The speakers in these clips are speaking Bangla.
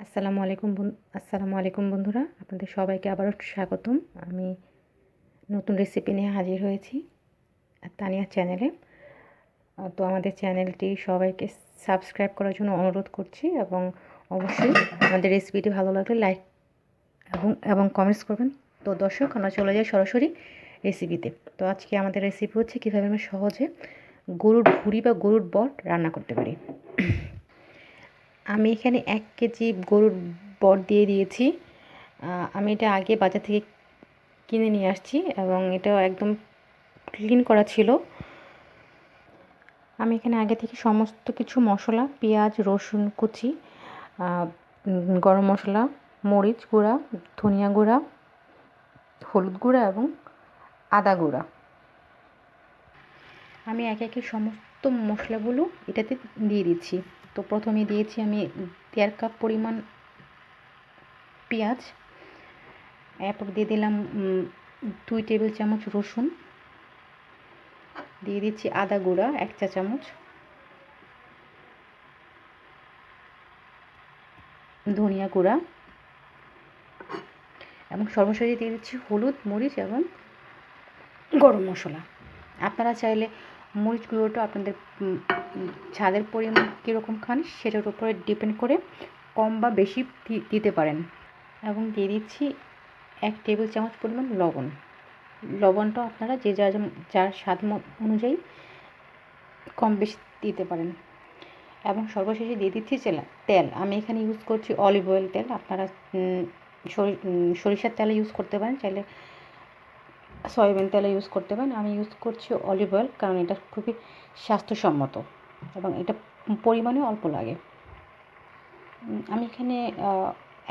আসসালামু আলাইকুম বন্ধুরা, আপনাদের সবাইকে আবারও স্বাগতম। আমি নতুন রেসিপি নিয়ে হাজির হয়েছি তানিয়া চ্যানেলে। তো আমাদের চ্যানেলটি সবাইকে সাবস্ক্রাইব করার জন্য অনুরোধ করছি এবং অবশ্যই আমাদের রেসিপিটি ভালো লাগলে লাইক এবং কমেন্টস করবেন। তো দর্শক, আমরা চলে যাই সরাসরি রেসিপিতে। তো আজকে আমাদের রেসিপি হচ্ছে কীভাবে আমরা সহজে গরুর ভুঁড়ি বা গরুর বট রান্না করতে পারি। আমি এখানে 1 কেজি গরুর বট দিয়ে দিয়েছি। আমি এটা আগে বাজার থেকে কিনে নিয়ে আসছি এবং এটা একদম ক্লিন করা ছিল। আমি এখানে আগে থেকে সমস্ত কিছু মশলা, পেঁয়াজ, রসুন কুচি, গরম মশলা, মরিচ গুঁড়া, ধনিয়া গুঁড়া, হলুদ গুঁড়া এবং আদা গুঁড়া, আমি একে একে সমস্ত মশলাগুলো এটাতে দিয়ে দিচ্ছি। তো প্রথমে দিয়েছি আমি 1.5 কাপ পরিমাণ পেঁয়াজ, এরপর দিয়ে দিলাম 2 টেবিল চামচ রসুন, দিয়ে দিচ্ছি আদা গুঁড়া 1 চা চামচ, ধনিয়া গুঁড়া এবং সর্বশেষে দিয়ে দিচ্ছি হলুদ, মরিচ এবং গরম মশলা। আপনারা চাইলে মরিচ গুঁড়োটা আপনাদের ঝালের পরিমাণ কীরকম খান সেটার উপরে ডিপেন্ড করে কম বা বেশি দিতে পারেন। এবং দিয়ে দিচ্ছি 1 টেবিল চামচ পরিমাণ লবণ। লবণটা আপনারা যে যার স্বাদ অনুযায়ী কম বেশি দিতে পারেন। এবং সর্বশেষে দিয়ে দিচ্ছি তেল। আমি এখানে ইউজ করছি অলিভ অয়েল তেল। আপনারা সরিষার তেলে ইউজ করতে পারেন, চাইলে সয়াবিন তেলে ইউজ করতে পারেন। আমি ইউজ করছি অলিভ অয়েল, কারণ এটা খুবই স্বাস্থ্যসম্মত এবং এটা পরিমাণে অল্প লাগে। আমি এখানে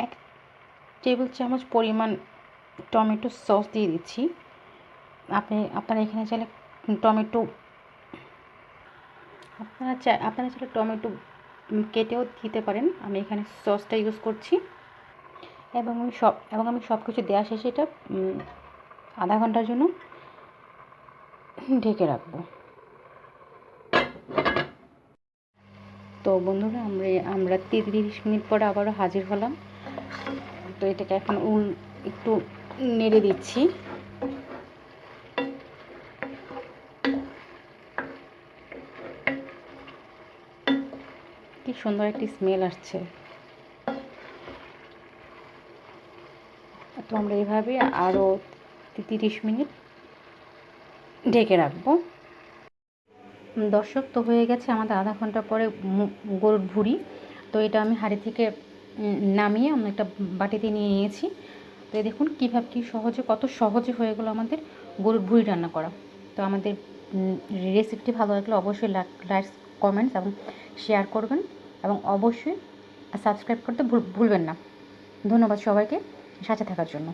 1 টেবিল চামচ পরিমাণ টমেটো সস দিয়ে দিচ্ছি। আপনারা এখানে চাইলে টমেটো কেটেও দিতে পারেন। আমি এখানে সসটা ইউজ করছি এবং আমি সব কিছু দেওয়া শেষে এটা আধা ঘন্টার জন্য ঢেকে রাখবো। তো বন্ধুরা, আমরা 30 মিনিট পরে আবারও হাজির হলাম। তো এটাকে এখন একটু নেড়ে দিচ্ছি। কি সুন্দর একটি স্মেল আসছে। তো আমরা এইভাবে আরও 30 মিনিট ঢেকে রাখবো। দর্শক, তো হয়ে গেছে আমাদের আধা ঘন্টা পরে গরুর ভুঁড়ি। তো এটা আমি হাঁড়ি থেকে নামিয়ে আমি একটা বাটিতে নিয়ে নিয়েছি। তো দেখুন কত সহজে হয়ে গেলো আমাদের গরুর ভুঁড়ি রান্না করা। তো আমাদের রেসিপিটি ভালো লাগলে অবশ্যই লাইক, কমেন্টস এবং শেয়ার করবেন এবং অবশ্যই সাবস্ক্রাইব করতে ভুলবেন না। ধন্যবাদ সবাইকে সাথে থাকার জন্য।